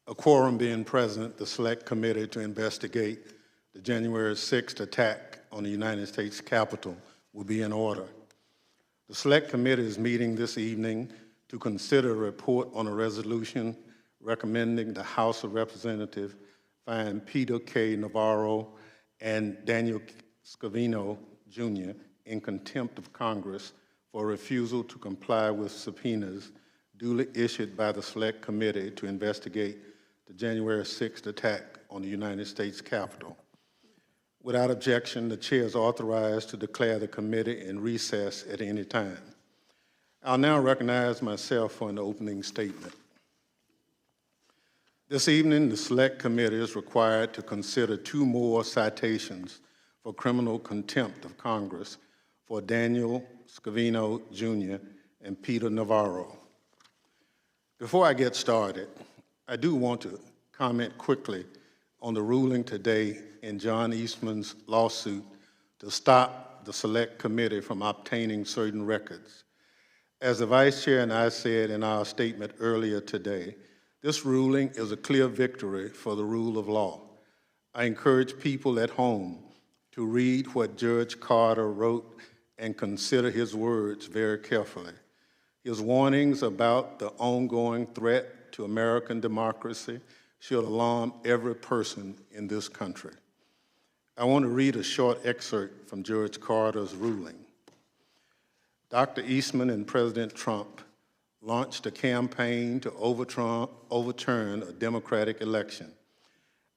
A quorum being present, the Select Committee to investigate the January 6th attack on the United States Capitol will be in order. The Select Committee is meeting this evening to consider a report on a resolution recommending the House of Representatives find Peter K. Navarro and Daniel Scavino, Jr. in contempt of Congress for refusal to comply with subpoenas duly issued by the Select Committee to investigate the January 6th attack on the United States Capitol. Without objection, the chair is authorized to declare the committee in recess at any time. I'll now recognize myself for an opening statement. This evening, the Select Committee is required to consider 2 more citations for criminal contempt of Congress for Daniel Scavino, Jr. and Peter Navarro. Before I get started, I do want to comment quickly on the ruling today in John Eastman's lawsuit to stop the Select Committee from obtaining certain records. As the Vice Chair and I said in our statement earlier today, this ruling is a clear victory for the rule of law. I encourage people at home to read what Judge Carter wrote and consider his words very carefully. His warnings about the ongoing threat to American democracy should alarm every person in this country. I want to read a short excerpt from Judge Carter's ruling. Dr. Eastman and President Trump launched a campaign to overturn a democratic election,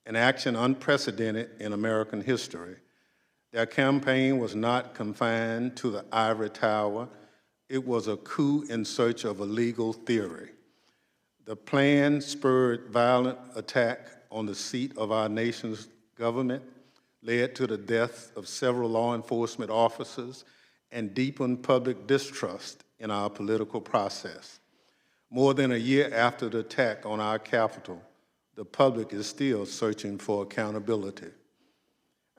an action unprecedented in American history. Their campaign was not confined to the ivory tower. It was a coup in search of a legal theory. The plan spurred violent attack on the seat of our nation's government, led to the death of several law enforcement officers, and deepened public distrust in our political process. More than a year after the attack on our Capitol, the public is still searching for accountability.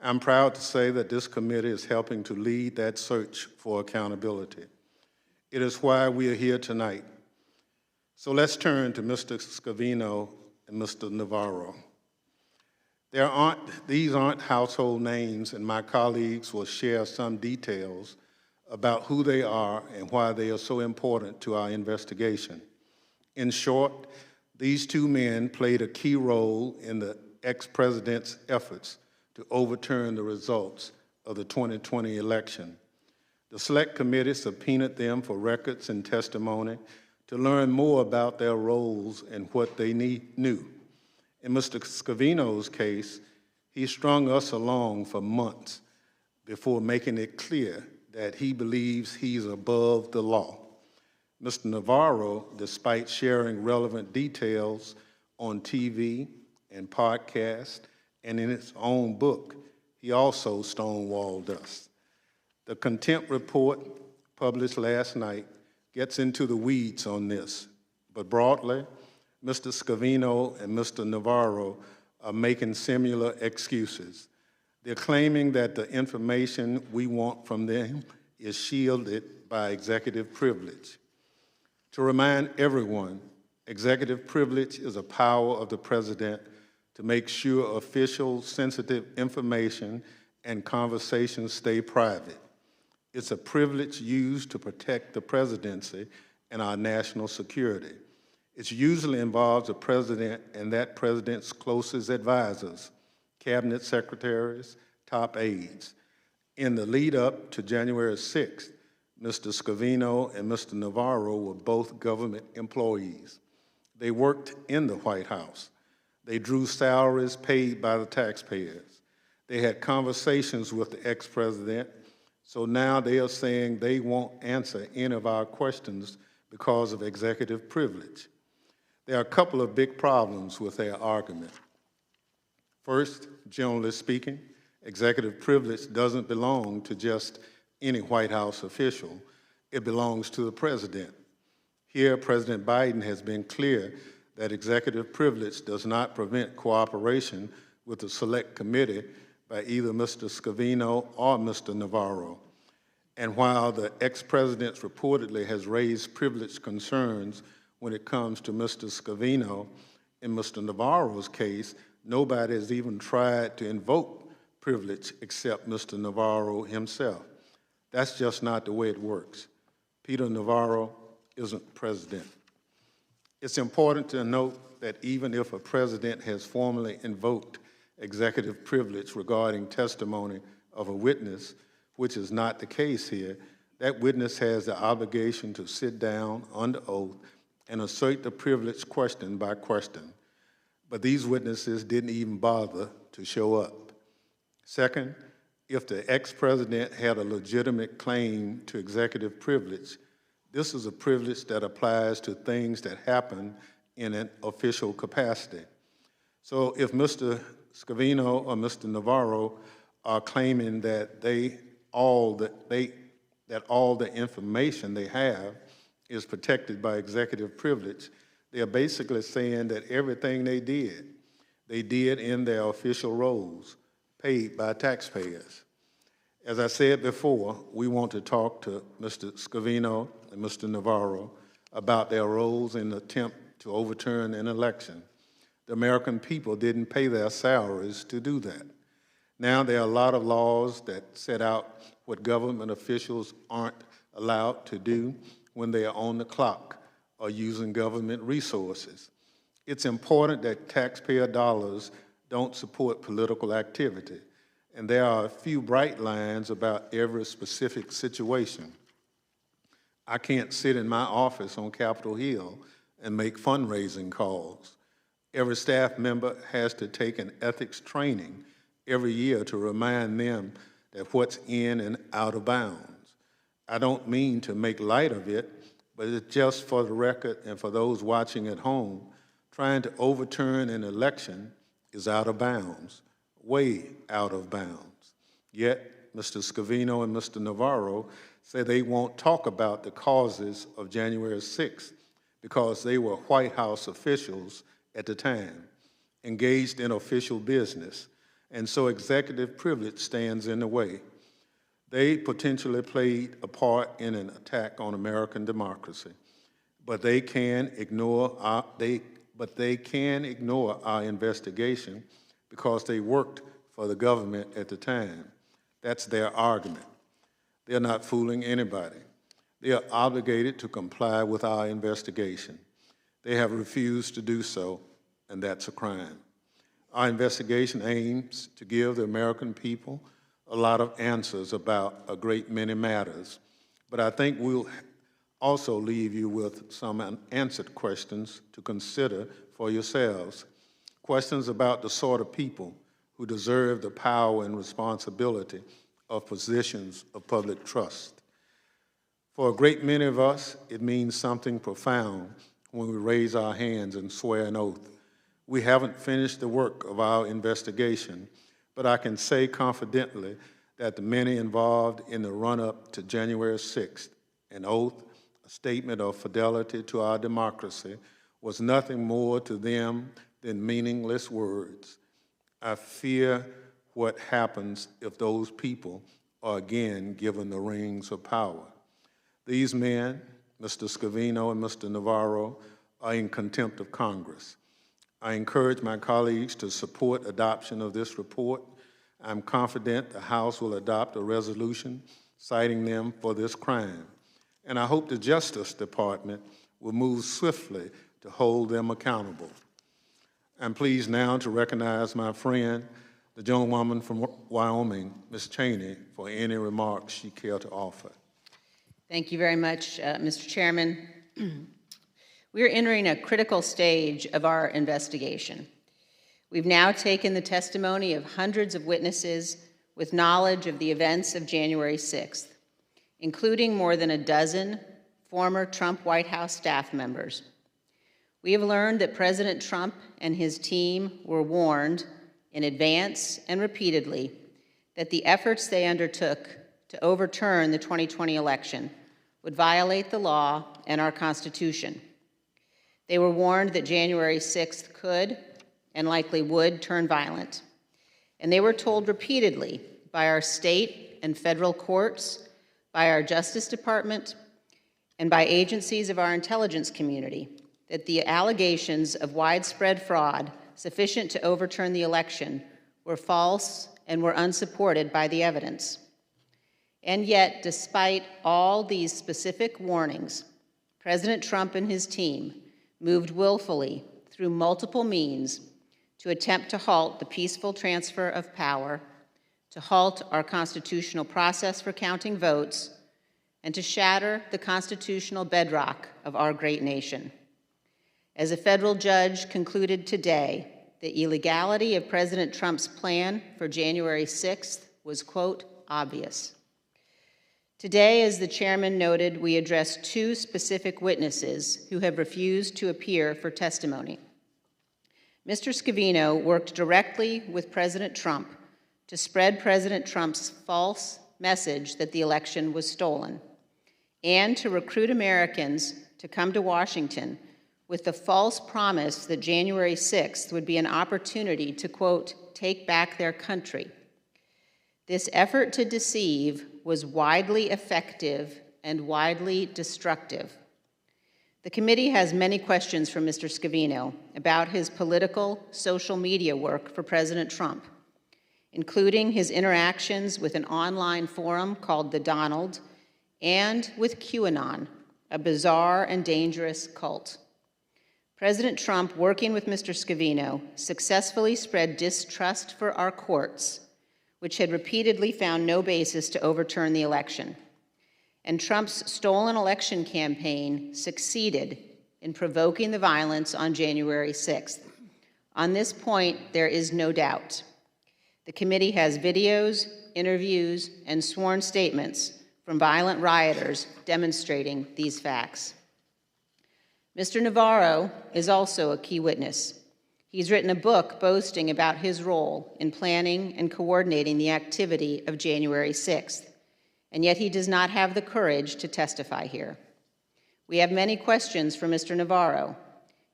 I'm proud to say that this committee is helping to lead that search for accountability. It is why we are here tonight. So let's turn to Mr. Scavino and Mr. Navarro. These aren't household names, and my colleagues will share some details about who they are and why they are so important to our investigation. In short, these 2 men played a key role in the ex-president's efforts to overturn the results of the 2020 election. The Select Committee subpoenaed them for records and testimony to learn more about their roles and what they knew. In Mr. Scavino's case, he strung us along for months before making it clear that he believes he's above the law. Mr. Navarro, despite sharing relevant details on TV and podcasts and in his own book, he also stonewalled us. The contempt report published last night gets into the weeds on this, but broadly, Mr. Scavino and Mr. Navarro are making similar excuses. They're claiming that the information we want from them is shielded by executive privilege. To remind everyone, executive privilege is a power of the president to make sure official sensitive information and conversations stay private. It's a privilege used to protect the presidency and our national security. It usually involves the president and that president's closest advisors, cabinet secretaries, top aides. In the lead up to January 6th, Mr. Scavino and Mr. Navarro were both government employees. They worked in the White House. They drew salaries paid by the taxpayers. They had conversations with the ex-president. So now they are saying they won't answer any of our questions because of executive privilege. There are a couple of big problems with their argument. First, generally speaking, executive privilege doesn't belong to just any White House official. It belongs to the president. Here, President Biden has been clear that executive privilege does not prevent cooperation with the Select Committee by either Mr. Scavino or Mr. Navarro. And while the ex-president reportedly has raised privilege concerns when it comes to Mr. Scavino, In Mr. Navarro's case, nobody has even tried to invoke privilege except Mr. Navarro himself. That's just not the way it works. Peter Navarro isn't president. It's important to note that even if a president has formally invoked executive privilege regarding testimony of a witness, which is not the case here, that witness has the obligation to sit down under oath and assert the privilege question by question. But these witnesses didn't even bother to show up. Second, if the ex-president had a legitimate claim to executive privilege, this is a privilege that applies to things that happen in an official capacity. So if Mr. Scavino or Mr. Navarro are claiming that all the information they have is protected by executive privilege, they are basically saying that everything they did in their official roles, paid by taxpayers. As I said before, we want to talk to Mr. Scavino and Mr. Navarro about their roles in the attempt to overturn an election. The American people didn't pay their salaries to do that. Now there are a lot of laws that set out what government officials aren't allowed to do when they are on the clock or using government resources. It's important that taxpayer dollars don't support political activity, and there are a few bright lines about every specific situation. I can't sit in my office on Capitol Hill and make fundraising calls. Every staff member has to take an ethics training every year to remind them that what's in and out of bounds. I don't mean to make light of it, but it's just for the record and for those watching at home, trying to overturn an election is out of bounds, way out of bounds. Yet, Mr. Scavino and Mr. Navarro say they won't talk about the causes of January 6th because they were White House officials at the time, engaged in official business, and so executive privilege stands in the way. They potentially played a part in an attack on American democracy, but they can ignore our investigation because they worked for the government at the time. That's their argument. They're not fooling anybody. They are obligated to comply with our investigation. They have refused to do so, and that's a crime. Our investigation aims to give the American people a lot of answers about a great many matters, but I think we'll also leave you with some unanswered questions to consider for yourselves. Questions about the sort of people who deserve the power and responsibility of positions of public trust. For a great many of us, it means something profound when we raise our hands and swear an oath. We haven't finished the work of our investigation, but I can say confidently that the many involved in the run-up to January 6th, an oath, a statement of fidelity to our democracy, was nothing more to them than meaningless words. I fear what happens if those people are again given the reins of power. These men, Mr. Scavino and Mr. Navarro, are in contempt of Congress. I encourage my colleagues to support adoption of this report. I'm confident the House will adopt a resolution citing them for this crime. And I hope the Justice Department will move swiftly to hold them accountable. I'm pleased now to recognize my friend, the gentlewoman from Wyoming, Ms. Cheney, for any remarks she care to offer. Thank you very much, Mr. Chairman. We are entering a critical stage of our investigation. We've now taken the testimony of hundreds of witnesses with knowledge of the events of January 6th, including more than a dozen former Trump White House staff members. We have learned that President Trump and his team were warned in advance and repeatedly that the efforts they undertook to overturn the 2020 election would violate the law and our Constitution. They were warned that January 6th could and likely would turn violent. And they were told repeatedly by our state and federal courts, by our Justice Department, and by agencies of our intelligence community that the allegations of widespread fraud sufficient to overturn the election were false and were unsupported by the evidence. And yet, despite all these specific warnings, President Trump and his team moved willfully through multiple means to attempt to halt the peaceful transfer of power, to halt our constitutional process for counting votes, and to shatter the constitutional bedrock of our great nation. As a federal judge concluded today, the illegality of President Trump's plan for January 6th was, quote, obvious. Today, as the chairman noted, we address two specific witnesses who have refused to appear for testimony. Mr. Scavino worked directly with President Trump to spread President Trump's false message that the election was stolen, and to recruit Americans to come to Washington with the false promise that January 6th would be an opportunity to, quote, take back their country. This effort to deceive was widely effective and widely destructive. The committee has many questions for Mr. Scavino about his political social media work for President Trump, including his interactions with an online forum called The Donald and with QAnon, a bizarre and dangerous cult. President Trump, working with Mr. Scavino, successfully spread distrust for our courts, which had repeatedly found no basis to overturn the election. And Trump's stolen election campaign succeeded in provoking the violence on January 6th. On this point, there is no doubt. The committee has videos, interviews, and sworn statements from violent rioters demonstrating these facts. Mr. Navarro is also a key witness. He's written a book boasting about his role in planning and coordinating the activity of January 6th, and yet he does not have the courage to testify here. We have many questions for Mr. Navarro,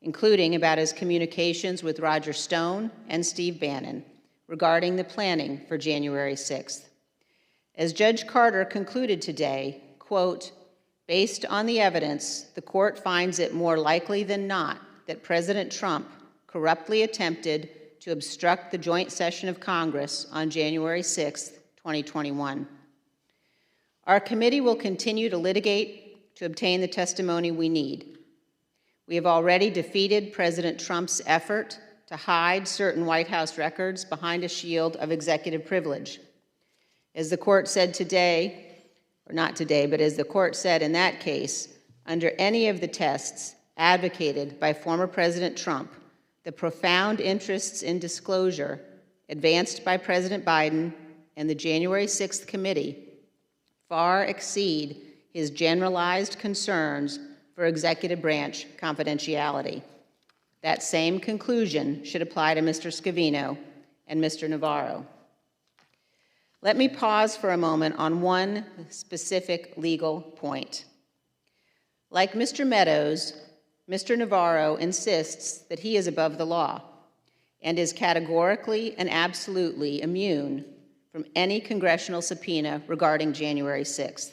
including about his communications with Roger Stone and Steve Bannon regarding the planning for January 6th. As Judge Carter concluded today, quote, based on the evidence, the court finds it more likely than not that President Trump corruptly attempted to obstruct the joint session of Congress on January 6, 2021. Our committee will continue to litigate to obtain the testimony we need. We have already defeated President Trump's effort to hide certain White House records behind a shield of executive privilege. As the court said today, or not today, but as the court said in that case, under any of the tests advocated by former President Trump, the profound interests in disclosure advanced by President Biden and the January 6th committee far exceed his generalized concerns for executive branch confidentiality. That same conclusion should apply to Mr. Scavino and Mr. Navarro. Let me pause for a moment on one specific legal point. Like Mr. Meadows, Mr. Navarro insists that he is above the law and is categorically and absolutely immune from any congressional subpoena regarding January 6th.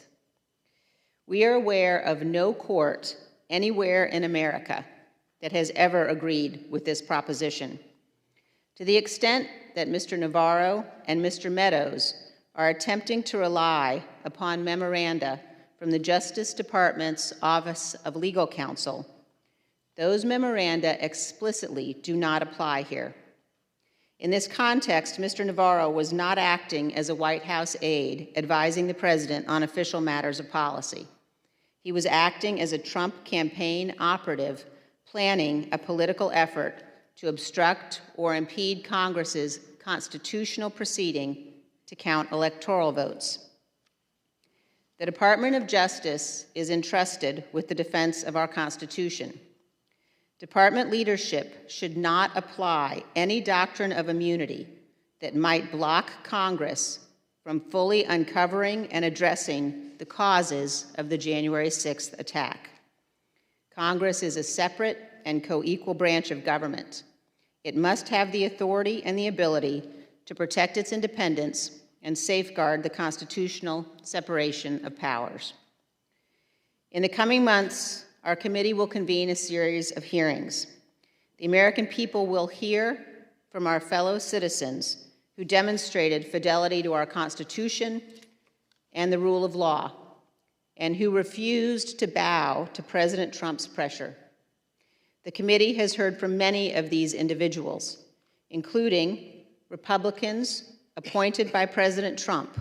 We are aware of no court anywhere in America that has ever agreed with this proposition. To the extent that Mr. Navarro and Mr. Meadows are attempting to rely upon memoranda from the Justice Department's Office of Legal Counsel, those memoranda explicitly do not apply here. In this context, Mr. Navarro was not acting as a White House aide advising the president on official matters of policy. He was acting as a Trump campaign operative planning a political effort to obstruct or impede Congress's constitutional proceeding to count electoral votes. The Department of Justice is entrusted with the defense of our Constitution. Department leadership should not apply any doctrine of immunity that might block Congress from fully uncovering and addressing the causes of the January 6th attack. Congress is a separate and co-equal branch of government. It must have the authority and the ability to protect its independence and safeguard the constitutional separation of powers. In the coming months, our committee will convene a series of hearings. The American people will hear from our fellow citizens who demonstrated fidelity to our Constitution and the rule of law, and who refused to bow to President Trump's pressure. The committee has heard from many of these individuals, including Republicans appointed by President Trump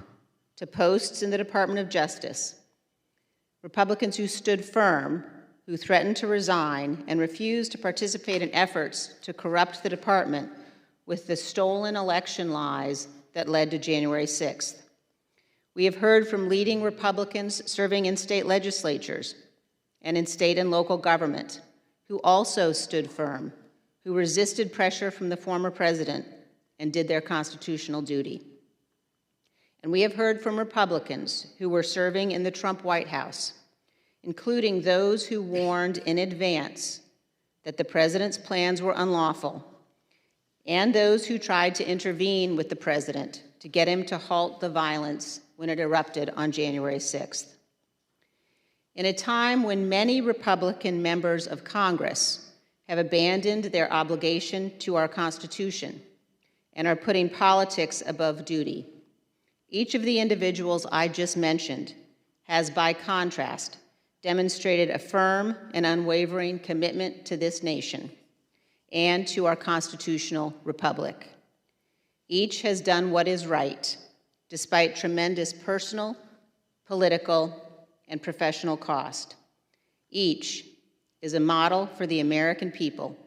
to posts in the Department of Justice, Republicans who stood firm, who threatened to resign and refused to participate in efforts to corrupt the department with the stolen election lies that led to January 6th. We have heard from leading Republicans serving in state legislatures and in state and local government who also stood firm, who resisted pressure from the former president and did their constitutional duty. And we have heard from Republicans who were serving in the Trump White House, including those who warned in advance that the president's plans were unlawful, and those who tried to intervene with the president to get him to halt the violence when it erupted on January 6th. In a time when many Republican members of Congress have abandoned their obligation to our Constitution and are putting politics above duty, each of the individuals I just mentioned has, by contrast, demonstrated a firm and unwavering commitment to this nation and to our constitutional republic. Each has done what is right, despite tremendous personal, political, and professional cost. Each is a model for the American people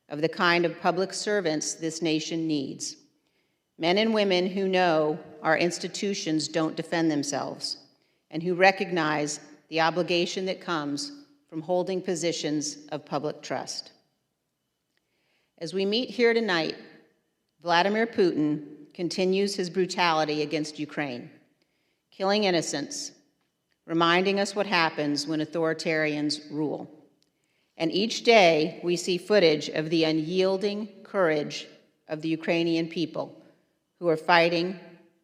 of the kind of public servants this nation needs. Men and women who know our institutions don't defend themselves and who recognize the obligation that comes from holding positions of public trust. As we meet here tonight, Vladimir Putin continues his brutality against Ukraine, killing innocents, reminding us what happens when authoritarians rule. And each day we see footage of the unyielding courage of the Ukrainian people who are fighting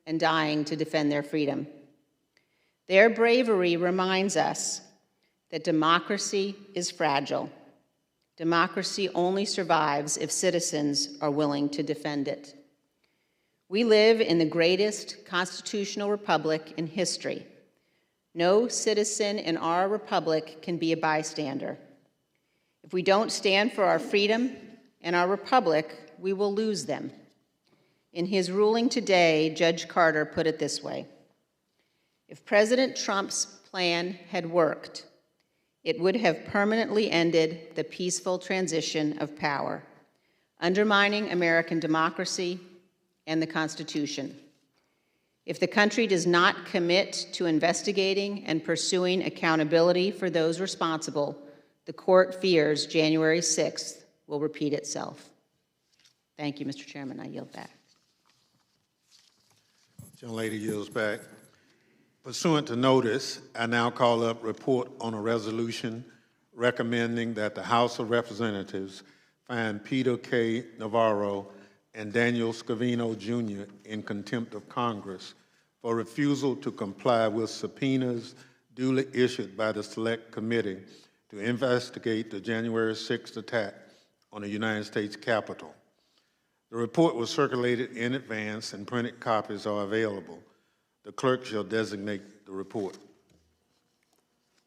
and dying to defend their freedom. Their bravery reminds us that democracy is fragile. Democracy only survives if citizens are willing to defend it. We live in the greatest constitutional republic in history. No citizen in our republic can be a bystander. If we don't stand for our freedom and our republic, we will lose them. In his ruling today, Judge Carter put it this way: if President Trump's plan had worked, it would have permanently ended the peaceful transition of power, undermining American democracy and the Constitution. If the country does not commit to investigating and pursuing accountability for those responsible, the court fears January 6th will repeat itself. Thank you, Mr. Chairman. I yield back. Gentlelady yields back. Pursuant to notice, I now call up report on a resolution recommending that the House of Representatives find Peter K. Navarro and Daniel Scavino, Jr. in contempt of Congress for refusal to comply with subpoenas duly issued by the Select Committee to investigate the January 6th attack on the United States Capitol. The report was circulated in advance and printed copies are available. The clerk shall designate the report.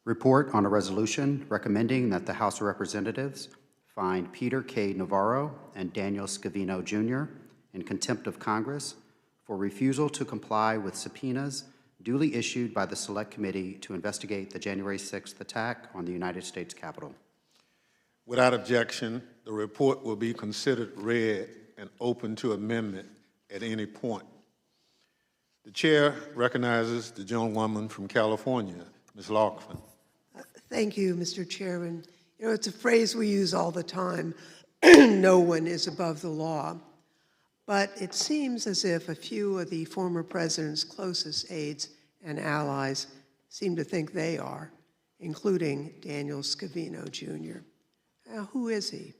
Report on a resolution recommending that the House of Representatives find Peter K. Navarro and Daniel Scavino, Jr. in contempt of Congress for refusal to comply with subpoenas duly issued by the Select Committee to investigate the January 6th attack on the United States Capitol. Without objection, the report will be considered read and open to amendment at any point. The chair recognizes the gentlewoman from California, Ms. Laughlin. Thank you, Mr. Chairman. You know, it's a phrase we use all the time, no one is above the law. But it seems as if a few of the former president's closest aides and allies seem to think they are, including Daniel Scavino, Jr. Now, who is he?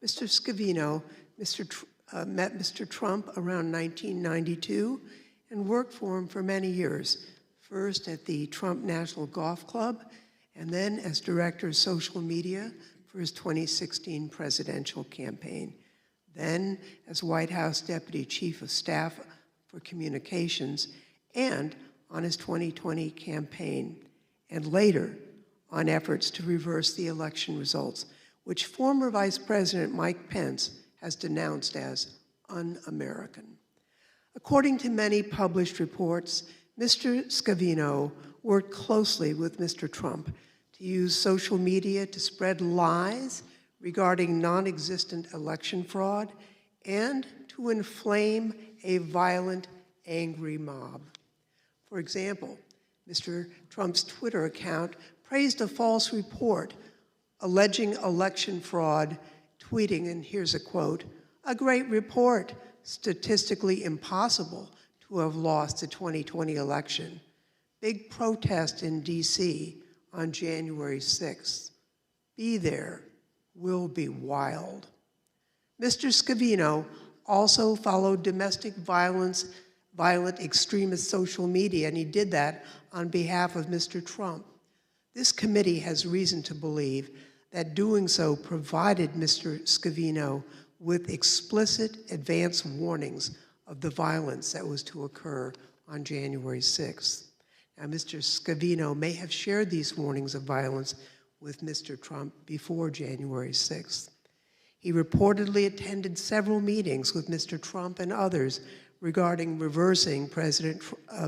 Mr. Scavino met Mr. Trump around 1992 and worked for him for many years, first at the Trump National Golf Club and then as director of social media for his 2016 presidential campaign, then as White House Deputy Chief of Staff for Communications, and on his 2020 campaign, and later on efforts to reverse the election results, which former Vice President Mike Pence has denounced as un-American. According to many published reports, Mr. Scavino worked closely with Mr. Trump to use social media to spread lies regarding non-existent election fraud and to inflame a violent, angry mob. For example, Mr. Trump's Twitter account praised a false report alleging election fraud, tweeting, and here's a quote, "A great report, statistically impossible to have lost the 2020 election. Big protest in DC on January 6th. Be there, will be wild." Mr. Scavino also followed domestic violent extremist social media, and he did that on behalf of Mr. Trump. This committee has reason to believe that doing so provided Mr. Scavino with explicit advance warnings of the violence that was to occur on January 6th. Now, Mr. Scavino may have shared these warnings of violence with Mr. Trump before January 6th. He reportedly attended several meetings with Mr. Trump and others regarding reversing President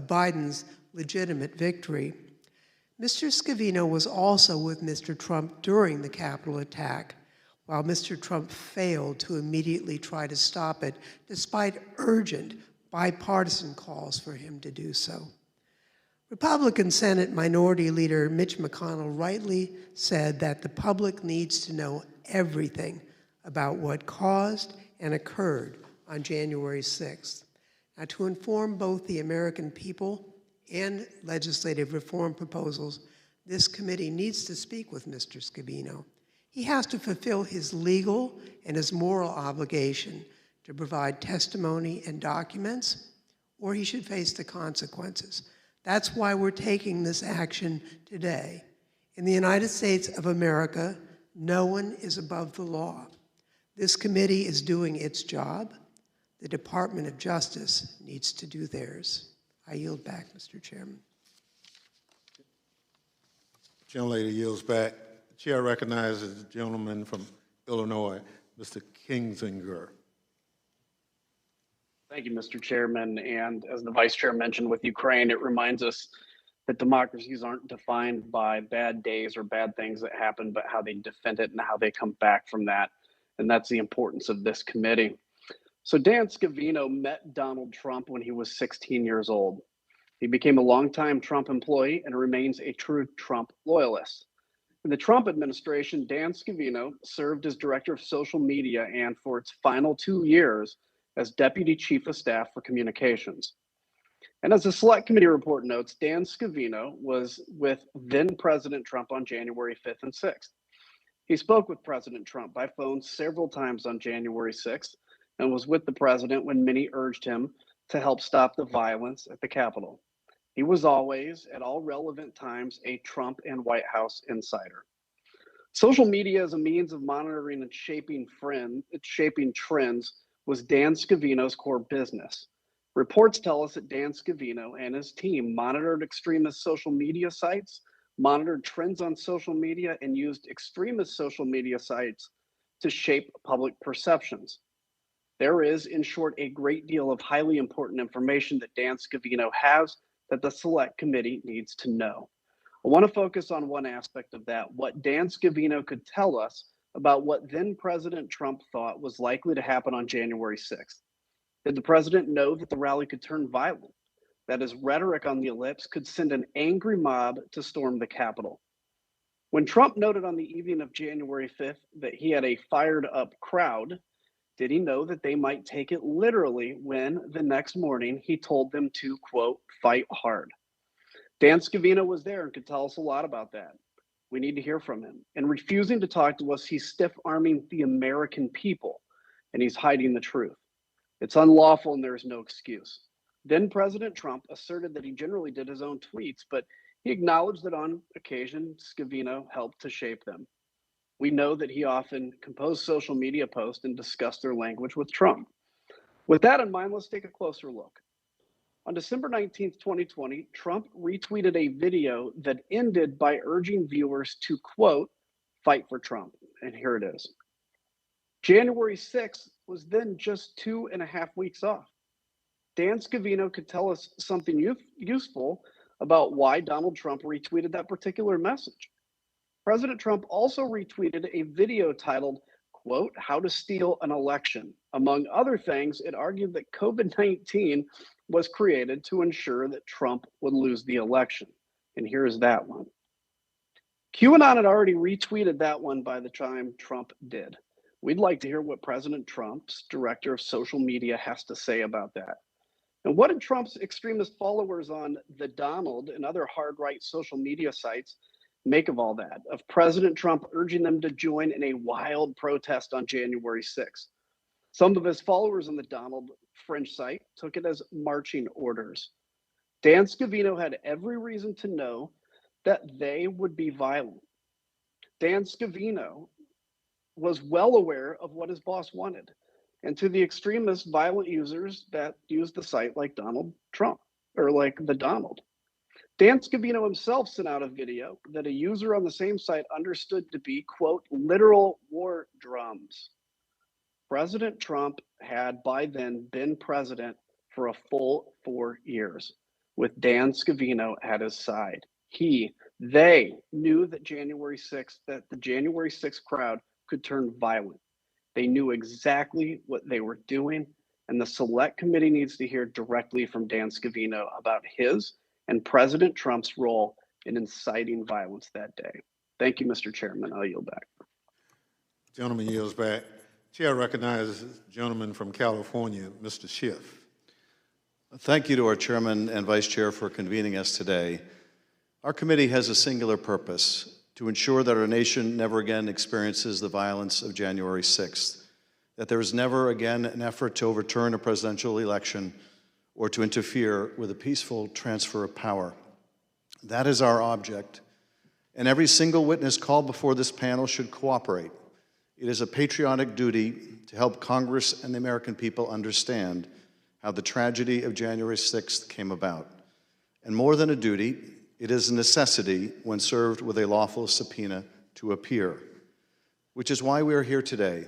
Biden's legitimate victory. Mr. Scavino was also with Mr. Trump during the Capitol attack, while Mr. Trump failed to immediately try to stop it, despite urgent bipartisan calls for him to do so. Republican Senate Minority Leader Mitch McConnell rightly said that the public needs to know everything about what caused and occurred on January 6th. Now, to inform both the American people and legislative reform proposals, this committee needs to speak with Mr. Scavino. He has to fulfill his legal and his moral obligation to provide testimony and documents, or he should face the consequences. That's why we're taking this action today. In the United States of America, no one is above the law. This committee is doing its job. The Department of Justice needs to do theirs. I yield back, Mr. Chairman. Gentlelady yields back. The chair recognizes the gentleman from Illinois, Mr. Kinzinger. Thank you, Mr. Chairman. And as the Vice Chair mentioned with Ukraine, it reminds us that democracies aren't defined by bad days or bad things that happen, but how they defend it and how they come back from that. And that's the importance of this committee. So Dan Scavino met Donald Trump when he was 16 years old. He became a longtime Trump employee and remains a true Trump loyalist. In the Trump administration, Dan Scavino served as director of social media and for its final 2 years as deputy chief of staff for communications. And as the select committee report notes, Dan Scavino was with then President Trump on January 5th and 6th. He spoke with President Trump by phone several times on January 6th and was with the president when many urged him to help stop the violence at the Capitol. He was always, at all relevant times, a Trump and White House insider. Social media as a means of monitoring and shaping trends was Dan Scavino's core business. Reports tell us that Dan Scavino and his team monitored extremist social media sites, monitored trends on social media, and used extremist social media sites to shape public perceptions. There is, in short, a great deal of highly important information that Dan Scavino has that the Select Committee needs to know. I want to focus on one aspect of that, what Dan Scavino could tell us about what then President Trump thought was likely to happen on January 6th. Did the president know that the rally could turn violent, that his rhetoric on the ellipse could send an angry mob to storm the Capitol? When Trump noted on the evening of January 5th that he had a fired up crowd, did he know that they might take it literally when the next morning he told them to, quote, fight hard? Dan Scavino was there and could tell us a lot about that. We need to hear from him. And refusing to talk to us, he's stiff-arming the American people, and he's hiding the truth. It's unlawful and there is no excuse. Then President Trump asserted that he generally did his own tweets, but He acknowledged that on occasion, Scavino helped to shape them. We know that he often composed social media posts and discussed their language with Trump. With that in mind, let's take a closer look. On December 19th, 2020, Trump retweeted a video that ended by urging viewers to, quote, fight for Trump. And here it is. January 6th was then just 2.5 weeks off. Dan Scavino could tell us something useful about why Donald Trump retweeted that particular message. President Trump also retweeted a video titled, quote, how to steal an election. Among other things, it argued that COVID-19 was created to ensure that Trump would lose the election. And here's that one. QAnon had already retweeted that one by the time Trump did. We'd like to hear what President Trump's director of social media has to say about that. And what did Trump's extremist followers on The Donald and other hard-right social media sites make of all that, of President Trump urging them to join in a wild protest on January 6th? Some of his followers on the Donald Fringe site took it as marching orders. Dan Scavino had every reason to know that they would be violent. Dan Scavino was well aware of what his boss wanted. And to the extremist violent users that use the site like Donald Trump, or like the Donald, Dan Scavino himself sent out a video that a user on the same site understood to be, quote, literal war drums. President Trump had by then been president for a full 4 years with Dan Scavino at his side. They knew that the January 6th crowd could turn violent. They knew exactly what they were doing, and the select committee needs to hear directly from Dan Scavino about his and President Trump's role in inciting violence that day. Thank you, Mr. Chairman. I'll yield back. Gentleman yields back. Chair recognizes the gentleman from California, Mr. Schiff. Thank you to our chairman and vice chair for convening us today. Our committee has a singular purpose: to ensure that our nation never again experiences the violence of January 6th, that there is never again an effort to overturn a presidential election or to interfere with a peaceful transfer of power. That is our object, and every single witness called before this panel should cooperate. It is a patriotic duty to help Congress and the American people understand how the tragedy of January 6th came about. And more than a duty, it is a necessity when served with a lawful subpoena to appear, which is why we are here today.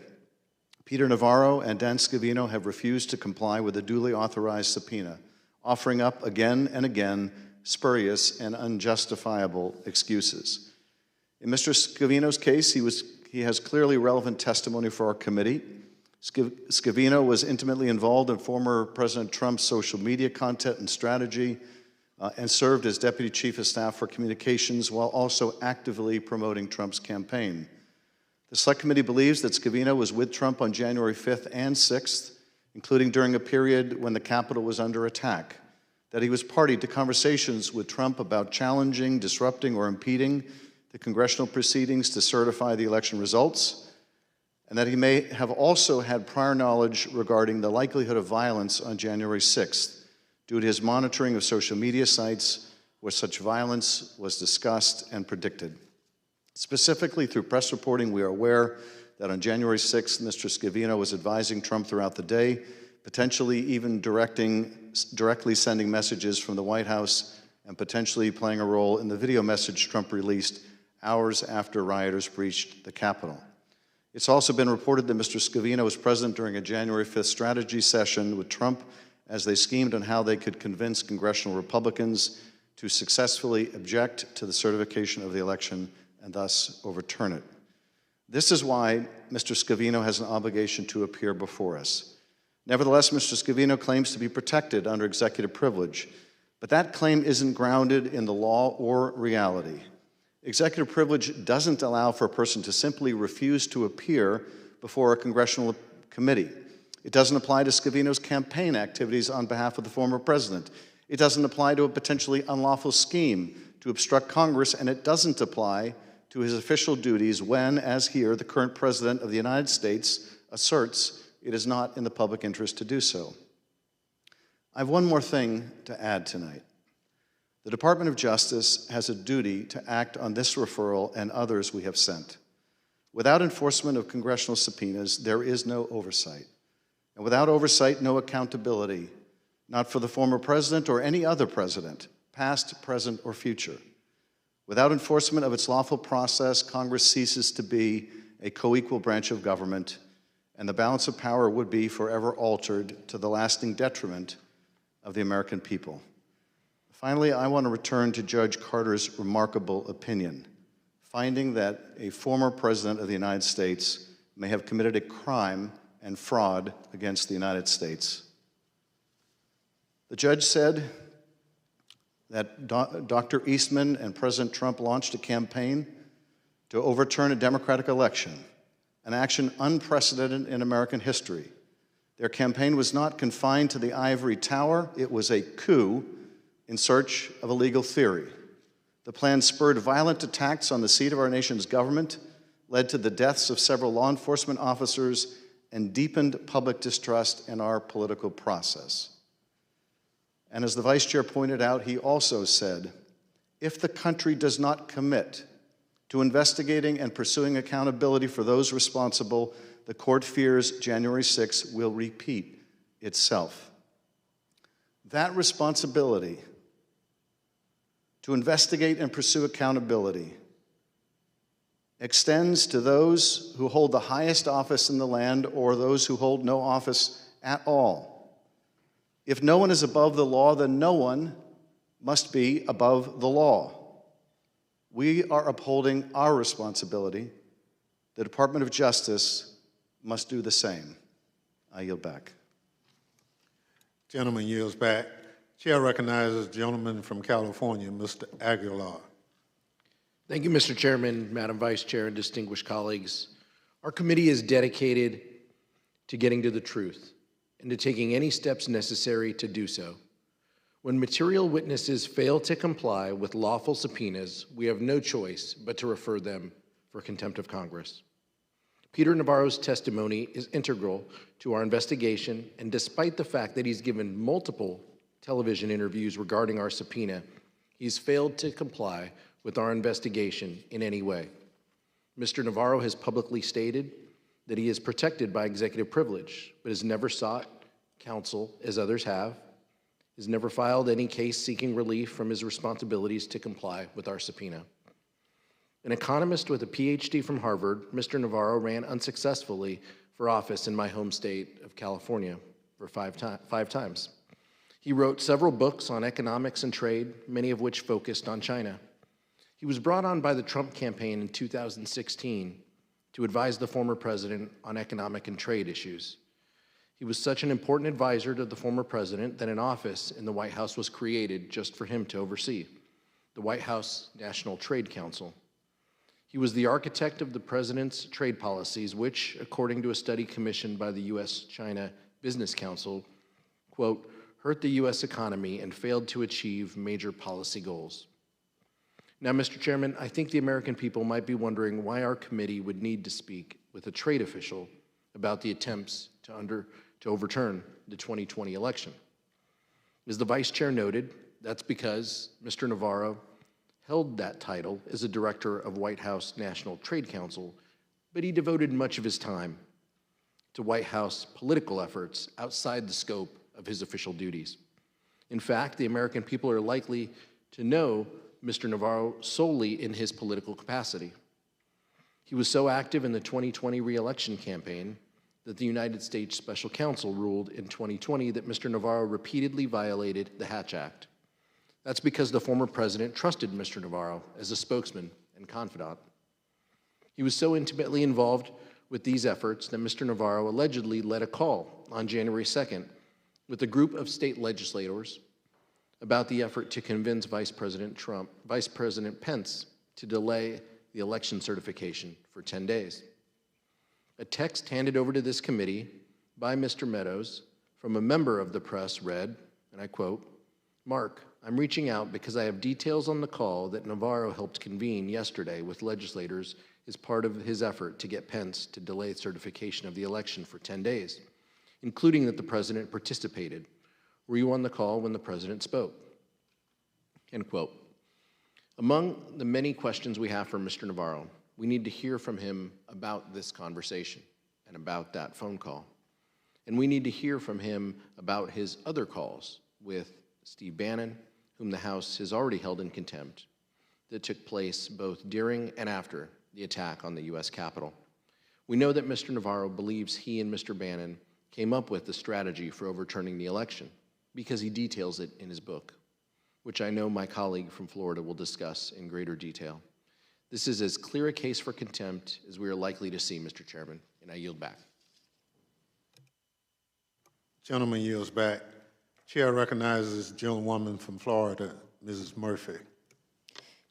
Peter Navarro and Dan Scavino have refused to comply with a duly authorized subpoena, offering up again and again spurious and unjustifiable excuses. In Mr. Scavino's case, he has clearly relevant testimony for our committee. Scavino was intimately involved in former President Trump's social media content and strategy, and served as Deputy Chief of Staff for Communications while also actively promoting Trump's campaign. The Select Committee believes that Scavino was with Trump on January 5th and 6th, including during a period when the Capitol was under attack, that he was party to conversations with Trump about challenging, disrupting, or impeding the congressional proceedings to certify the election results, and that he may have also had prior knowledge regarding the likelihood of violence on January 6th, due to his monitoring of social media sites where such violence was discussed and predicted. Specifically, through press reporting, we are aware that on January 6th, Mr. Scavino was advising Trump throughout the day, potentially even directly sending messages from the White House and potentially playing a role in the video message Trump released hours after rioters breached the Capitol. It's also been reported that Mr. Scavino was present during a January 5th strategy session with Trump as they schemed on how they could convince congressional Republicans to successfully object to the certification of the election and thus overturn it. This is why Mr. Scavino has an obligation to appear before us. Nevertheless, Mr. Scavino claims to be protected under executive privilege, but that claim isn't grounded in the law or reality. Executive privilege doesn't allow for a person to simply refuse to appear before a congressional committee. It doesn't apply to Scavino's campaign activities on behalf of the former president. It doesn't apply to a potentially unlawful scheme to obstruct Congress, and it doesn't apply to his official duties when, as here, the current president of the United States asserts it is not in the public interest to do so. I have one more thing to add tonight. The Department of Justice has a duty to act on this referral and others we have sent. Without enforcement of congressional subpoenas, there is no oversight. And without oversight, no accountability, not for the former president or any other president, past, present, or future. Without enforcement of its lawful process, Congress ceases to be a co-equal branch of government, and the balance of power would be forever altered to the lasting detriment of the American people. Finally, I want to return to Judge Carter's remarkable opinion, finding that a former president of the United States may have committed a crime and fraud against the United States. The judge said that Dr. Eastman and President Trump launched a campaign to overturn a democratic election, an action unprecedented in American history. Their campaign was not confined to the ivory tower. It was a coup in search of a legal theory. The plan spurred violent attacks on the seat of our nation's government, led to the deaths of several law enforcement officers, and deepened public distrust in our political process. And as the vice chair pointed out, he also said, if the country does not commit to investigating and pursuing accountability for those responsible, the court fears January 6 will repeat itself. That responsibility to investigate and pursue accountability extends to those who hold the highest office in the land or those who hold no office at all. If no one is above the law, then no one must be above the law. We are upholding our responsibility. The Department of Justice must do the same. I yield back. Gentleman yields back. Chair recognizes the gentleman from California, Mr. Aguilar. Thank you, Mr. Chairman, Madam Vice Chair, and distinguished colleagues. Our committee is dedicated to getting to the truth and to taking any steps necessary to do so. When material witnesses fail to comply with lawful subpoenas, we have no choice but to refer them for contempt of Congress. Peter Navarro's testimony is integral to our investigation, and despite the fact that he's given multiple television interviews regarding our subpoena, he's failed to comply with our investigation in any way. Mr. Navarro has publicly stated that he is protected by executive privilege, but has never sought counsel, as others have, has never filed any case seeking relief from his responsibilities to comply with our subpoena. An economist with a PhD from Harvard, Mr. Navarro ran unsuccessfully for office in my home state of California for five times. He wrote several books on economics and trade, many of which focused on China. He was brought on by the Trump campaign in 2016 to advise the former president on economic and trade issues. He was such an important advisor to the former president that an office in the White House was created just for him to oversee, the White House National Trade Council. He was the architect of the president's trade policies, which, according to a study commissioned by the U.S.-China Business Council, quote, hurt the U.S. economy and failed to achieve major policy goals. Now, Mr. Chairman, I think the American people might be wondering why our committee would need to speak with a trade official about the attempts to overturn the 2020 election. As the Vice Chair noted, that's because Mr. Navarro held that title as a director of White House National Trade Council, but he devoted much of his time to White House political efforts outside the scope of his official duties. In fact, the American people are likely to know Mr. Navarro solely in his political capacity. He was so active in the 2020 re-election campaign that the United States Special Counsel ruled in 2020 that Mr. Navarro repeatedly violated the Hatch Act. That's because the former president trusted Mr. Navarro as a spokesman and confidant. He was so intimately involved with these efforts that Mr. Navarro allegedly led a call on January 2nd with a group of state legislators about the effort to convince Vice President Pence to delay the election certification for 10 days. A text handed over to this committee by Mr. Meadows from a member of the press read, and I quote, "Mark, I'm reaching out because I have details on the call that Navarro helped convene yesterday with legislators as part of his effort to get Pence to delay certification of the election for 10 days, including that the president participated. Were you on the call when the president spoke?" End quote. Among the many questions we have for Mr. Navarro, we need to hear from him about this conversation and about that phone call. And we need to hear from him about his other calls with Steve Bannon, whom the House has already held in contempt, that took place both during and after the attack on the U.S. Capitol. We know that Mr. Navarro believes he and Mr. Bannon came up with the strategy for overturning the election because he details it in his book, which I know my colleague from Florida will discuss in greater detail. This is as clear a case for contempt as we are likely to see, Mr. Chairman, and I yield back. Gentleman yields back. Chair recognizes the gentlewoman from Florida, Mrs. Murphy.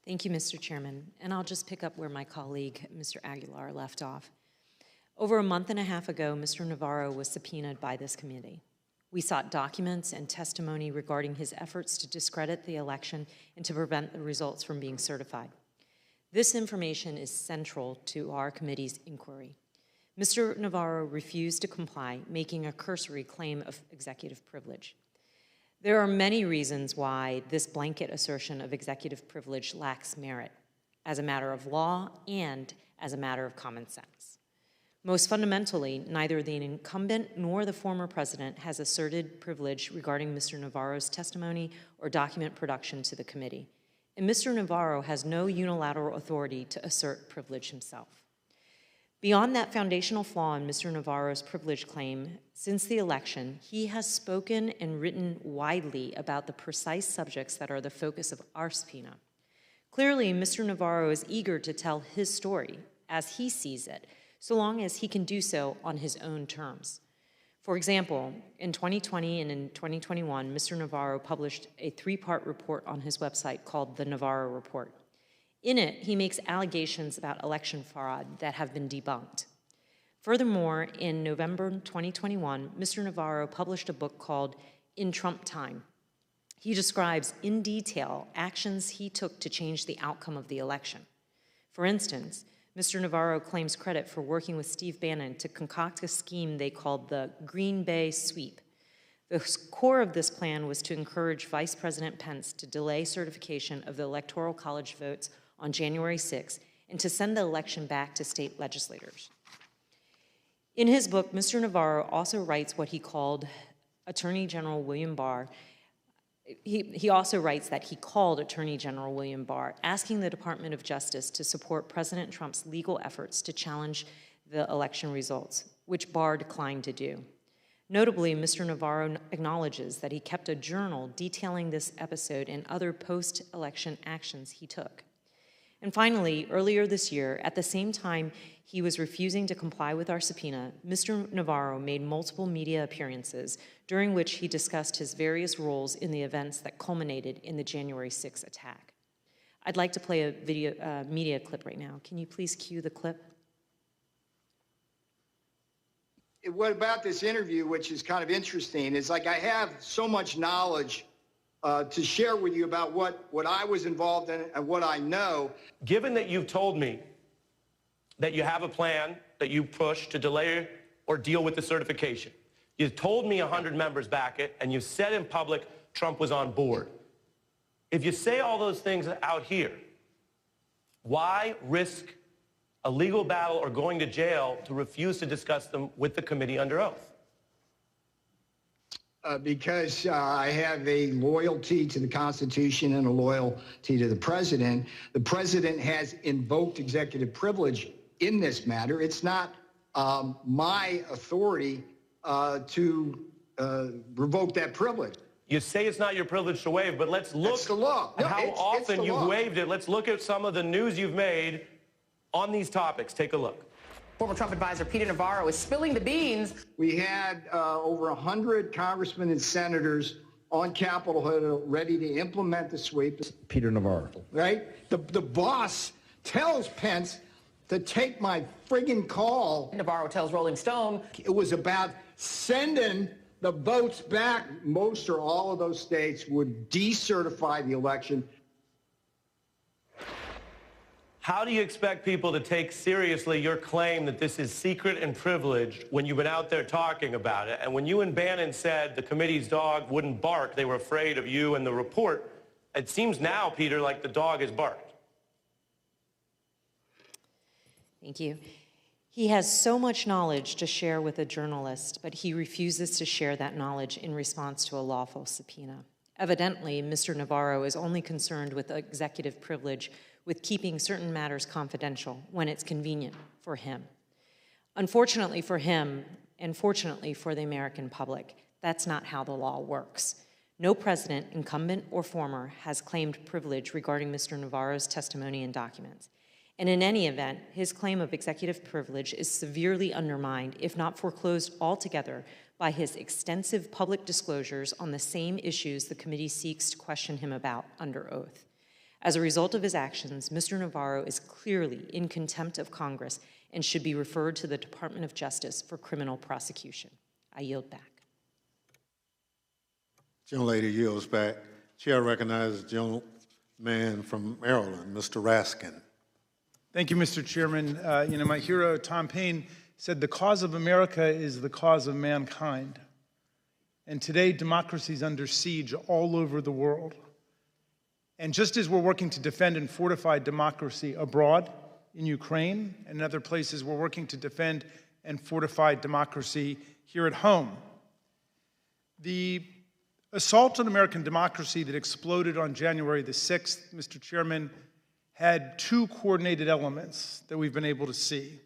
Thank you, Mr. Chairman. And I'll just pick up where my colleague, Mr. Aguilar, left off. Over a month and a half ago, Mr. Navarro was subpoenaed by this committee. We sought documents and testimony regarding his efforts to discredit the election and to prevent the results from being certified. This information is central to our committee's inquiry. Mr. Navarro refused to comply, making a cursory claim of executive privilege. There are many reasons why this blanket assertion of executive privilege lacks merit, as a matter of law and as a matter of common sense. Most fundamentally, neither the incumbent nor the former president has asserted privilege regarding Mr. Navarro's testimony or document production to the committee, and Mr. Navarro has no unilateral authority to assert privilege himself. Beyond that foundational flaw in Mr. Navarro's privilege claim, since the election, he has spoken and written widely about the precise subjects that are the focus of our subpoena. Clearly, Mr. Navarro is eager to tell his story as he sees it, so long as he can do so on his own terms. For example, in 2020 and in 2021, Mr. Navarro published a 3-part report on his website called the Navarro Report. In it, he makes allegations about election fraud that have been debunked. Furthermore, in November 2021, Mr. Navarro published a book called In Trump Time. He describes in detail actions he took to change the outcome of the election. For instance, Mr. Navarro claims credit for working with Steve Bannon to concoct a scheme they called the Green Bay Sweep. The core of this plan was to encourage Vice President Pence to delay certification of the Electoral College votes on January 6 and to send the election back to state legislators. In his book, Mr. Navarro also writes what he called Attorney General William Barr. He also writes that he called Attorney General William Barr, asking the Department of Justice to support President Trump's legal efforts to challenge the election results, which Barr declined to do. Notably, Mr. Navarro acknowledges that he kept a journal detailing this episode and other post-election actions he took. And finally, earlier this year, at the same time he was refusing to comply with our subpoena, Mr. Navarro made multiple media appearances during which he discussed his various roles in the events that culminated in the January 6 attack. I'd like to play a media clip right now. Can you please cue the clip? What about this interview, which is kind of interesting, is like I have so much knowledge to share with you about what I was involved in and what I know. Given that you've told me that you have a plan that you push to delay or deal with the certification, you've told me 100 members back it, and you've said in public Trump was on board. If you say all those things out here, why risk a legal battle or going to jail to refuse to discuss them with the committee under oath? Because I have a loyalty to the Constitution and a loyalty to the president. The president has invoked executive privilege in this matter. It's not my authority to revoke that privilege. You say it's not your privilege to waive, but let's look That's the law. at No, how often you've law. waived it. Let's look at some of the news you've made on these topics. Take a look. Former Trump advisor Peter Navarro is spilling the beans. We had over 100 congressmen and senators on Capitol Hill ready to implement the sweep. Peter Navarro. Right? The boss tells Pence to take my friggin' call. Navarro tells Rolling Stone It was about sending the votes back. Most or all of those states would decertify the election. How do you expect people to take seriously your claim that this is secret and privileged when you've been out there talking about it? And when you and Bannon said the committee's dog wouldn't bark, they were afraid of you and the report, It seems now, Peter, like the dog has barked. Thank you. He has so much knowledge to share with a journalist, but he refuses to share that knowledge in response to a lawful subpoena. Evidently, Mr. Navarro is only concerned with executive privilege with keeping certain matters confidential when it's convenient for him. Unfortunately for him, and fortunately for the American public, that's not how the law works. No president, incumbent or former, has claimed privilege regarding Mr. Navarro's testimony and documents. And in any event, his claim of executive privilege is severely undermined, if not foreclosed altogether, by his extensive public disclosures on the same issues the committee seeks to question him about under oath. As a result of his actions, Mr. Navarro is clearly in contempt of Congress and should be referred to the Department of Justice for criminal prosecution. I yield back. Gentlelady yields back. Chair recognizes the gentleman from Maryland, Mr. Raskin. Thank you, Mr. Chairman. My hero, Tom Paine, said the cause of America is the cause of mankind. And today, democracy is under siege all over the world. And just as we're working to defend and fortify democracy abroad, in Ukraine and other places, we're working to defend and fortify democracy here at home. The assault on American democracy that exploded on January the 6th, Mr. Chairman, had two coordinated elements that we've been able to see.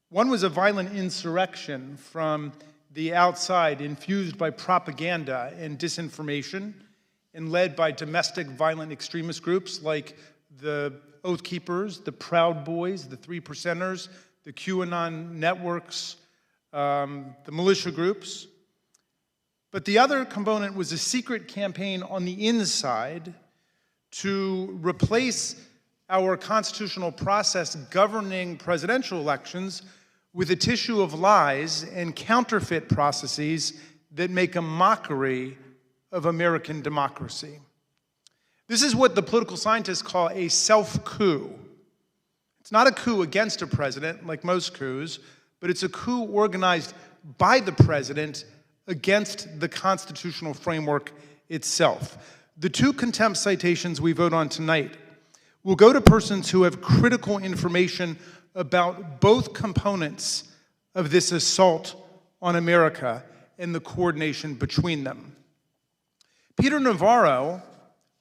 One was a violent insurrection from the outside, infused by propaganda and disinformation, and led by domestic violent extremist groups like the Oath Keepers, the Proud Boys, the Three Percenters, the QAnon networks, the militia groups. But the other component was a secret campaign on the inside to replace our constitutional process governing presidential elections with a tissue of lies and counterfeit processes that make a mockery of American democracy. This is what the political scientists call a self-coup. It's not a coup against a president, like most coups, but it's a coup organized by the president against the constitutional framework itself. The two contempt citations we vote on tonight will go to persons who have critical information about both components of this assault on America and the coordination between them. Peter Navarro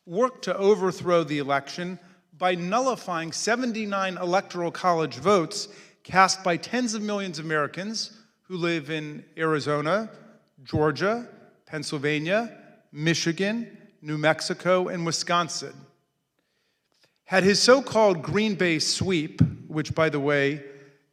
worked to overthrow the election by nullifying 79 Electoral College votes cast by tens of millions of Americans who live in Arizona, Georgia, Pennsylvania, Michigan, New Mexico, and Wisconsin. Had his so-called Green Bay sweep, which, by the way,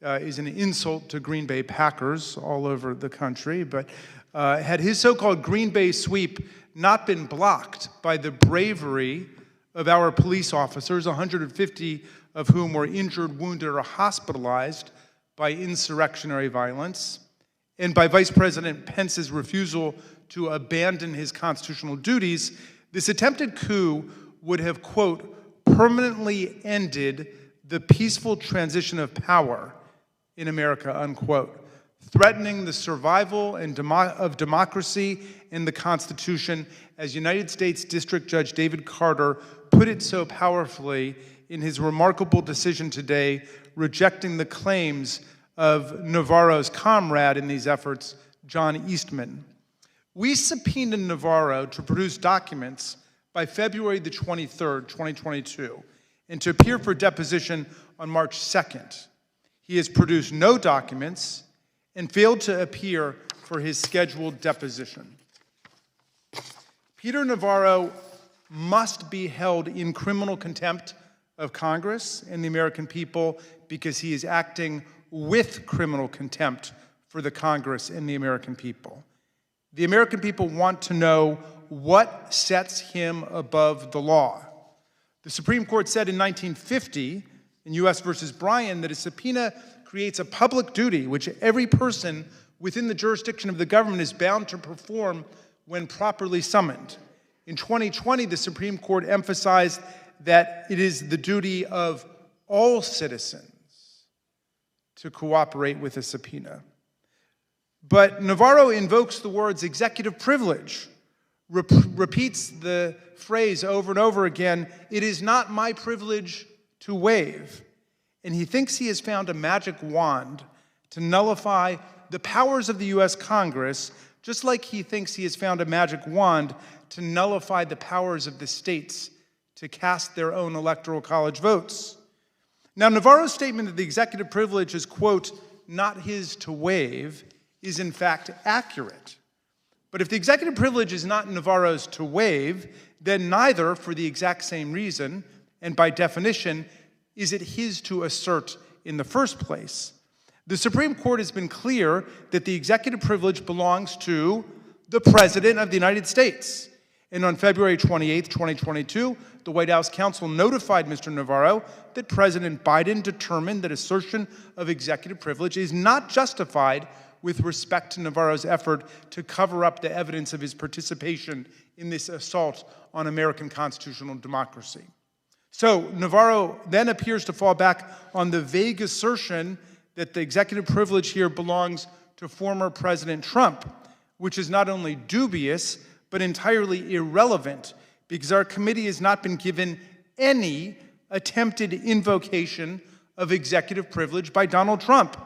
is an insult to Green Bay Packers all over the country, but had his so-called Green Bay sweep not been blocked by the bravery of our police officers, 150 of whom were injured, wounded, or hospitalized by insurrectionary violence, and by Vice President Pence's refusal to abandon his constitutional duties, this attempted coup would have, quote, permanently ended the peaceful transition of power in America, unquote, threatening the survival of democracy and the Constitution, as United States District Judge David Carter put it so powerfully in his remarkable decision today, rejecting the claims of Navarro's comrade in these efforts, John Eastman. We subpoenaed Navarro to produce documents by February the 23rd, 2022, and to appear for deposition on March 2nd. He has produced no documents and failed to appear for his scheduled deposition. Peter Navarro must be held in criminal contempt of Congress and the American people because he is acting with criminal contempt for the Congress and the American people. The American people want to know what sets him above the law. The Supreme Court said in 1950, in U.S. versus Bryan, that a subpoena creates a public duty which every person within the jurisdiction of the government is bound to perform when properly summoned. In 2020, the Supreme Court emphasized that it is the duty of all citizens to cooperate with a subpoena. But Navarro invokes the words executive privilege repeats the phrase over and over again, "It is not my privilege to waive." And he thinks he has found a magic wand to nullify the powers of the U.S. Congress, just like he thinks he has found a magic wand to nullify the powers of the states to cast their own Electoral College votes. Now, Navarro's statement that the executive privilege is, quote, "not his to waive," is in fact accurate. But if the executive privilege is not Navarro's to waive, then neither, for the exact same reason, and by definition, is it his to assert in the first place. The Supreme Court has been clear that the executive privilege belongs to the President of the United States. And on February 28, 2022, the White House counsel notified Mr. Navarro that President Biden determined that assertion of executive privilege is not justified with respect to Navarro's effort to cover up the evidence of his participation in this assault on American constitutional democracy. So Navarro then appears to fall back on the vague assertion that the executive privilege here belongs to former President Trump, which is not only dubious, but entirely irrelevant, because our committee has not been given any attempted invocation of executive privilege by Donald Trump,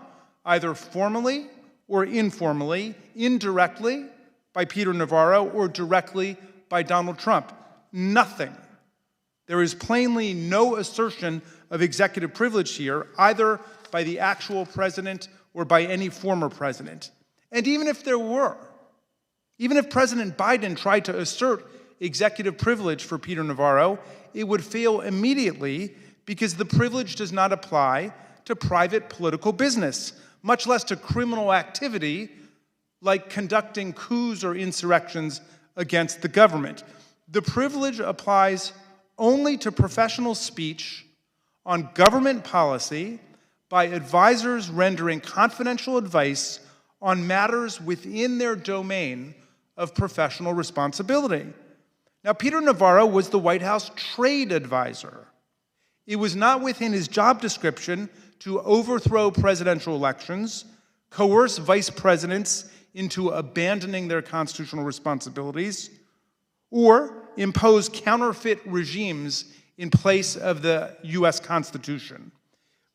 either formally or informally, indirectly by Peter Navarro, or directly by Donald Trump. Nothing. There is plainly no assertion of executive privilege here, either by the actual president or by any former president. And even if there were, even if President Biden tried to assert executive privilege for Peter Navarro, it would fail immediately because the privilege does not apply to private political business, much less to criminal activity like conducting coups or insurrections against the government. The privilege applies only to professional speech on government policy by advisors rendering confidential advice on matters within their domain of professional responsibility. Now, Peter Navarro was the White House trade advisor. It was not within his job description to overthrow presidential elections, coerce vice presidents into abandoning their constitutional responsibilities, or impose counterfeit regimes in place of the U.S. Constitution.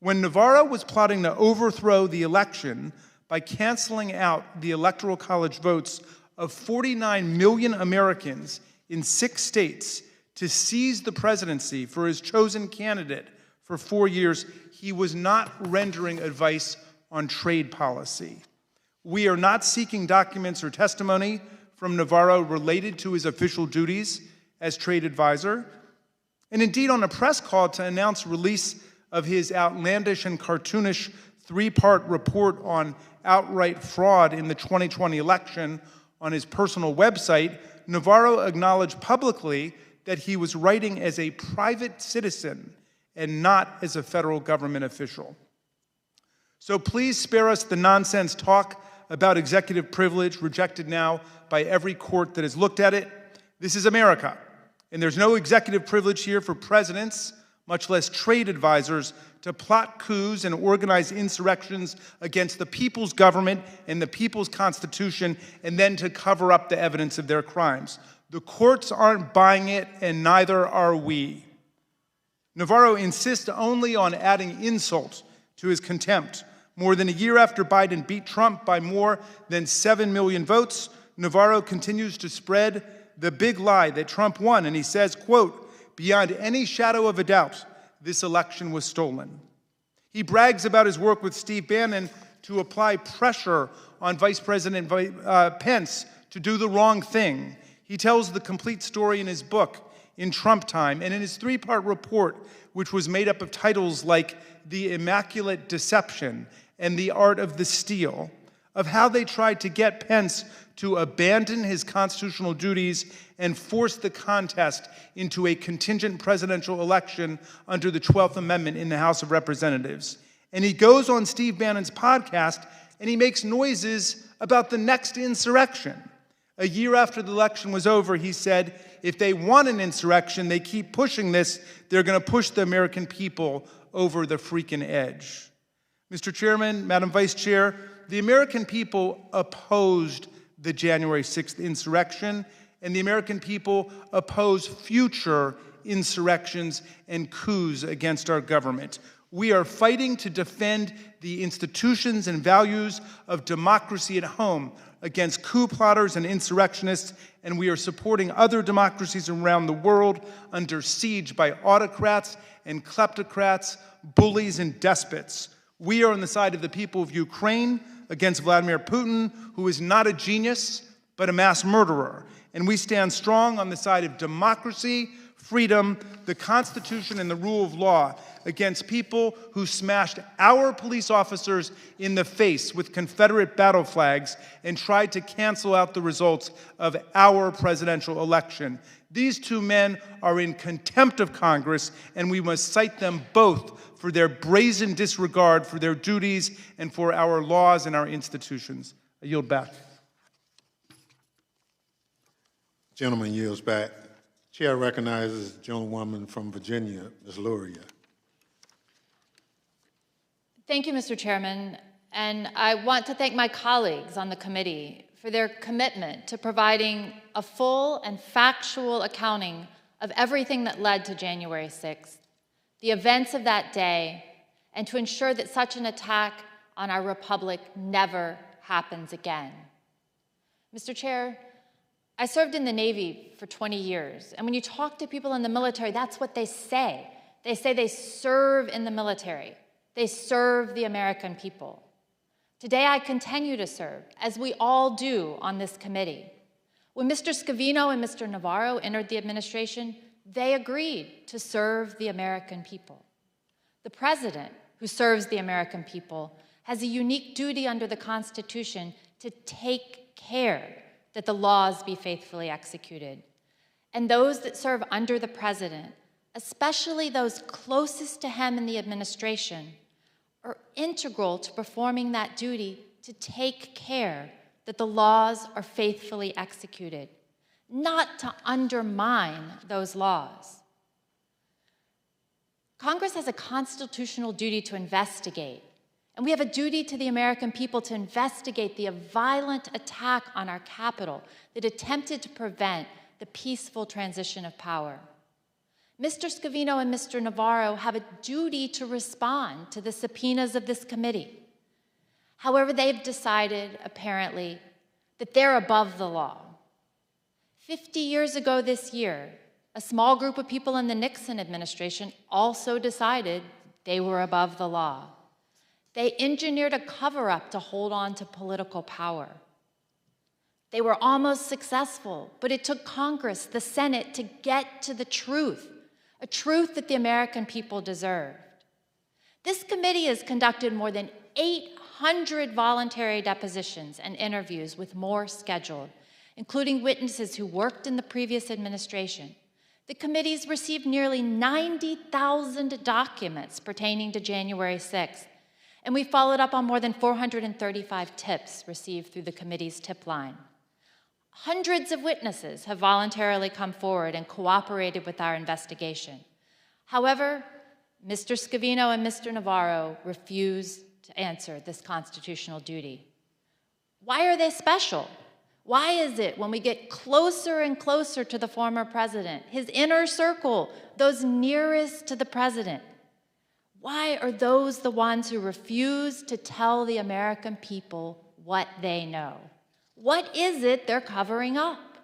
When Navarro was plotting to overthrow the election by canceling out the Electoral College votes of 49 million Americans in 6 states to seize the presidency for his chosen candidate for 4 years, he was not rendering advice on trade policy. We are not seeking documents or testimony from Navarro related to his official duties as trade advisor. And indeed, on a press call to announce release of his outlandish and cartoonish 3-part report on outright fraud in the 2020 election on his personal website, Navarro acknowledged publicly that he was writing as a private citizen and not as a federal government official. So please spare us the nonsense talk about executive privilege, rejected now by every court that has looked at it. This is America, and there's no executive privilege here for presidents, much less trade advisors, to plot coups and organize insurrections against the people's government and the people's constitution, and then to cover up the evidence of their crimes. The courts aren't buying it, and neither are we. Navarro insists only on adding insult to his contempt. More than a year after Biden beat Trump by more than 7 million votes, Navarro continues to spread the big lie that Trump won, and he says, quote, "Beyond any shadow of a doubt, this election was stolen." He brags about his work with Steve Bannon to apply pressure on Vice President Pence to do the wrong thing. He tells the complete story in his book, In Trump Time, and in his 3-part report, which was made up of titles like The Immaculate Deception and The Art of the Steal, of how they tried to get Pence to abandon his constitutional duties and force the contest into a contingent presidential election under the 12th Amendment in the House of Representatives. And he goes on Steve Bannon's podcast and he makes noises about the next insurrection. A year after the election was over, he said, if they want an insurrection, they keep pushing this, they're going to push the American people over the freaking edge. Mr. Chairman, Madam Vice Chair, the American people opposed the January 6th insurrection, and the American people oppose future insurrections and coups against our government. We are fighting to defend the institutions and values of democracy at home against coup plotters and insurrectionists, and we are supporting other democracies around the world under siege by autocrats and kleptocrats, bullies and despots. We are on the side of the people of Ukraine against Vladimir Putin, who is not a genius, but a mass murderer. And we stand strong on the side of democracy, freedom, the Constitution, and the rule of law against people who smashed our police officers in the face with Confederate battle flags and tried to cancel out the results of our presidential election. These two men are in contempt of Congress, and we must cite them both for their brazen disregard for their duties and for our laws and our institutions. I yield back. Gentleman yields back. Chair recognizes the gentlewoman from Virginia, Ms. Luria. Thank you, Mr. Chairman, and I want to thank my colleagues on the committee for their commitment to providing a full and factual accounting of everything that led to January 6th, the events of that day, and to ensure that such an attack on our republic never happens again. Mr. Chair, I served in the Navy for 20 years, and when you talk to people in the military, that's what they say. They say they serve in the military. They serve the American people. Today, I continue to serve, as we all do on this committee. When Mr. Scavino and Mr. Navarro entered the administration, they agreed to serve the American people. The president, who serves the American people, has a unique duty under the Constitution to take care that the laws be faithfully executed. And those that serve under the president, especially those closest to him in the administration, are integral to performing that duty to take care that the laws are faithfully executed, not to undermine those laws. Congress has a constitutional duty to investigate, and we have a duty to the American people to investigate the violent attack on our Capitol that attempted to prevent the peaceful transition of power. Mr. Scavino and Mr. Navarro have a duty to respond to the subpoenas of this committee. However, they've decided, apparently, that they're above the law. 50 years ago this year, a small group of people in the Nixon administration also decided they were above the law. They engineered a cover-up to hold on to political power. They were almost successful, but it took Congress, the Senate, to get to the truth, a truth that the American people deserved. This committee has conducted more than 800 voluntary depositions and interviews, with more scheduled, including witnesses who worked in the previous administration. The committee's received nearly 90,000 documents pertaining to January 6th, and we followed up on more than 435 tips received through the committee's tip line. Hundreds of witnesses have voluntarily come forward and cooperated with our investigation. However, Mr. Scavino and Mr. Navarro refuse to answer this constitutional duty. Why are they special? Why is it when we get closer and closer to the former president, his inner circle, those nearest to the president, why are those the ones who refuse to tell the American people what they know? What is it they're covering up?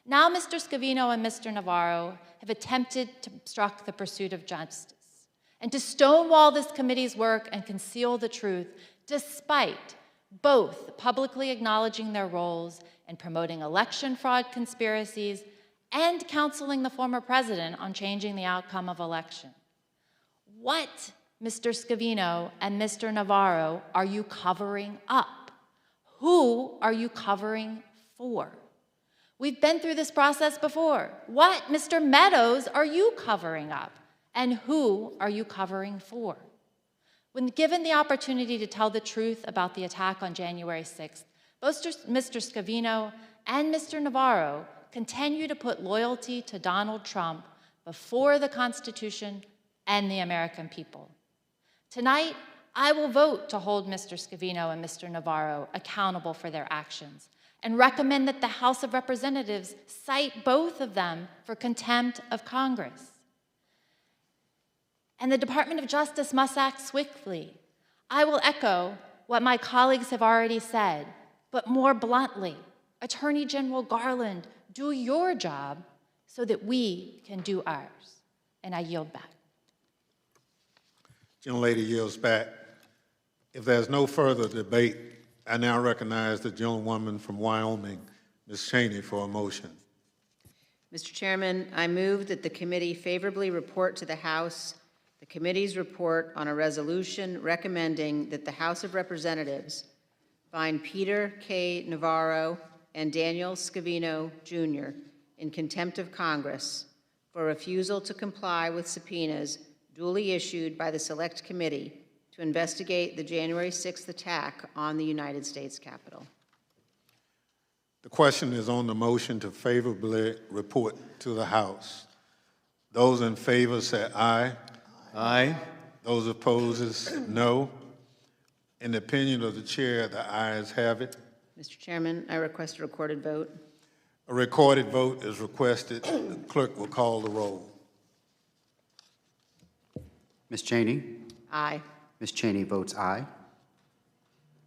Now Mr. Scavino and Mr. Navarro have attempted to obstruct the pursuit of justice and to stonewall this committee's work and conceal the truth, despite both publicly acknowledging their roles in promoting election fraud conspiracies and counseling the former president on changing the outcome of election. What, Mr. Scavino and Mr. Navarro, are you covering up? Who are you covering for? We've been through this process before. What, Mr. Meadows, are you covering up? And who are you covering for? When given the opportunity to tell the truth about the attack on January 6th, both Mr. Scavino and Mr. Navarro continue to put loyalty to Donald Trump before the Constitution and the American people. Tonight, I will vote to hold Mr. Scavino and Mr. Navarro accountable for their actions and recommend that the House of Representatives cite both of them for contempt of Congress. And the Department of Justice must act swiftly. I will echo what my colleagues have already said, but more bluntly, Attorney General Garland, do your job so that we can do ours. And I yield back. Gentlelady yields back. If there's no further debate, I now recognize the gentlewoman from Wyoming, Ms. Cheney, for a motion. Mr. Chairman, I move that the committee favorably report to the House the committee's report on a resolution recommending that the House of Representatives find Peter K. Navarro and Daniel Scavino, Jr. in contempt of Congress for refusal to comply with subpoenas duly issued by the Select Committee to investigate the January 6th attack on the United States Capitol. The question is on the motion to favorably report to the House. Those in favor say aye. Aye. Those opposed is no. In the opinion of the chair, the ayes have it. Mr. Chairman, I request a recorded vote. A recorded vote is requested. The clerk will call the roll. Ms. Cheney? Aye. Ms. Cheney votes aye.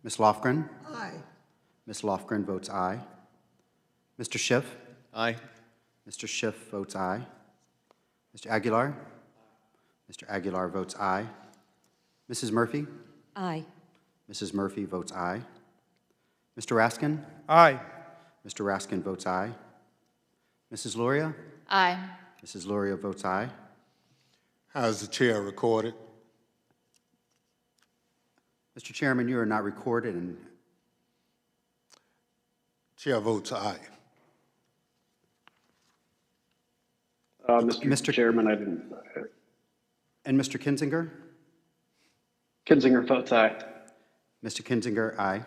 Ms. Lofgren? Aye. Ms. Lofgren votes aye. Mr. Schiff? Aye. Mr. Schiff votes aye. Mr. Aguilar? Mr. Aguilar votes aye. Mrs. Murphy? Aye. Mrs. Murphy votes aye. Mr. Raskin? Aye. Mr. Raskin votes aye. Mrs. Luria? Aye. Mrs. Luria votes aye. How is the chair recorded? Mr. Chairman, you are not recorded, and Chair votes aye. Mr. Chairman, I didn't. and Mr. Kinzinger? Kinzinger votes aye. Mr. Kinzinger, aye.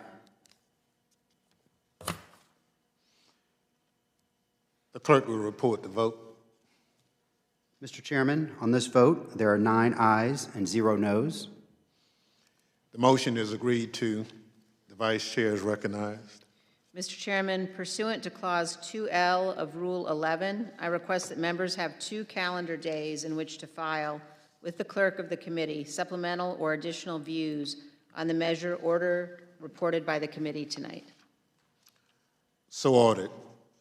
The clerk will report the vote. Mr. Chairman, on this vote, there are 9 ayes and 0 noes. The motion is agreed to. The vice chair is recognized. Mr. Chairman, pursuant to Clause 2L of Rule 11, I request that members have 2 calendar days in which to file with the clerk of the committee supplemental or additional views on the measure order reported by the committee tonight. So ordered.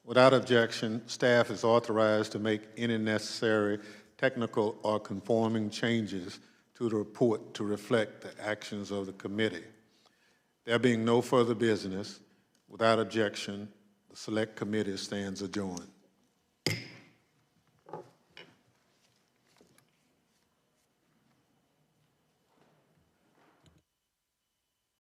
Without objection, staff is authorized to make any necessary technical or conforming changes to the report to reflect the actions of the committee. There being no further business, without objection, the Select Committee stands adjourned.